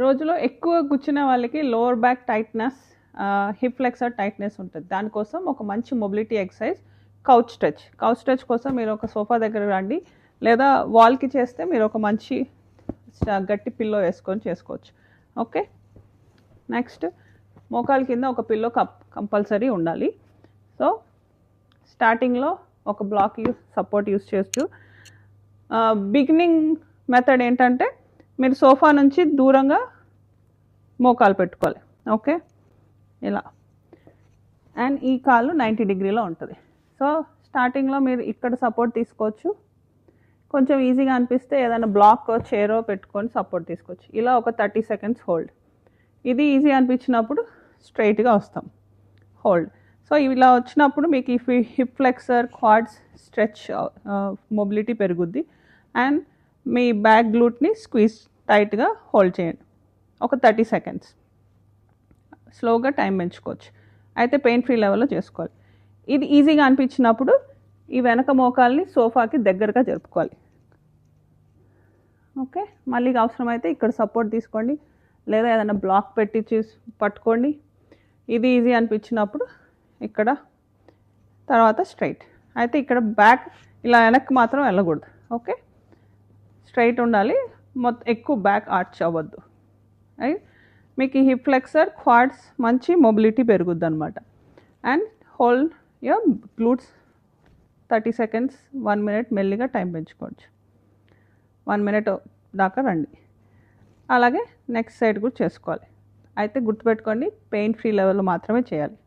రోజులో ఎక్కువ కూర్చునే వాళ్ళకి lower back tightness, hip flexor tightness ఉంటుంది. దానికోసం ఒక మంచి mobility exercise couch stretch. Couch stretch కోసం మీరు ఒక సోఫా దగ్గర రండి, లేదా వాల్కి చేస్తే మీరు ఒక మంచి గట్టి పిల్లో వేసుకొని చేసుకోవచ్చు. ఓకే, నెక్స్ట్ మోకాల కింద ఒక పిల్లో కంపల్సరీ ఉండాలి. సో స్టార్టింగ్లో ఒక బ్లాక్ సపోర్ట్ యూస్ చేస్తూ, బిగినింగ్ మెథడ్ ఏంటంటే మీరు సోఫా నుంచి దూరంగా మోకాలు పెట్టుకోవాలి. ఓకే, ఇలా అండ్ ఈ కాలు 90 డిగ్రీలో ఉంటుంది. సో స్టార్టింగ్లో మీరు ఇక్కడ సపోర్ట్ తీసుకోవచ్చు. కొంచెం ఈజీగా అనిపిస్తే ఏదైనా బ్లాక్ చైరో పెట్టుకొని సపోర్ట్ తీసుకోవచ్చు. ఇలా ఒక 30 సెకండ్స్ హోల్డ్. ఇది ఈజీ అనిపించినప్పుడు స్ట్రైట్గా వస్తాం, హోల్డ్. సో ఇలా వచ్చినప్పుడు మీకు ఈ hip flexor, quads stretch, mobility పెరుగుద్ది. అండ్ మీ బ్యాక్ గ్లూట్ని స్క్వీజ్ టైట్గా హోల్డ్ చేయండి ఒక 30 సెకండ్స్. స్లోగా టైం పెంచుకోవచ్చు, అయితే పెయిన్ ఫ్రీ లెవెల్లో చేసుకోవాలి. ఇది ఈజీగా అనిపించినప్పుడు ఈ వెనక మోకాల్ని సోఫాకి దగ్గరగా జరుపుకోవాలి. ఓకే, మళ్ళీ అవసరమైతే ఇక్కడ సపోర్ట్ తీసుకోండి, లేదా ఏదైనా బ్లాక్ పెట్టి పట్టుకోండి. ఇది ఈజీ అనిపించినప్పుడు ఇక్కడ, తర్వాత స్ట్రైట్. అయితే ఇక్కడ బ్యాక్ ఇలా వెనక్కి మాత్రం వెళ్ళకూడదు. ఓకే, స్ట్రైట్ ఉండాలి, ఎక్కువ బ్యాక్ ఆర్చ్ అవ్వద్దు. రైట్, మీకు ఈ హిప్ ఫ్లెక్సర్, క్వాడ్స్ మంచి మొబిలిటీ పెరుగుద్ది అనమాట. And hold your glutes 30 seconds, 1 minute, మెల్లిగా టైం పెంచుకోవచ్చు. 1 మినిట్ దాకా రండి. అలాగే నెక్స్ట్ సైడ్ కూడా చేసుకోవాలి. అయితే గుర్తుపెట్టుకోండి, పెయిన్ ఫ్రీ లెవెల్లో మాత్రమే చేయాలి.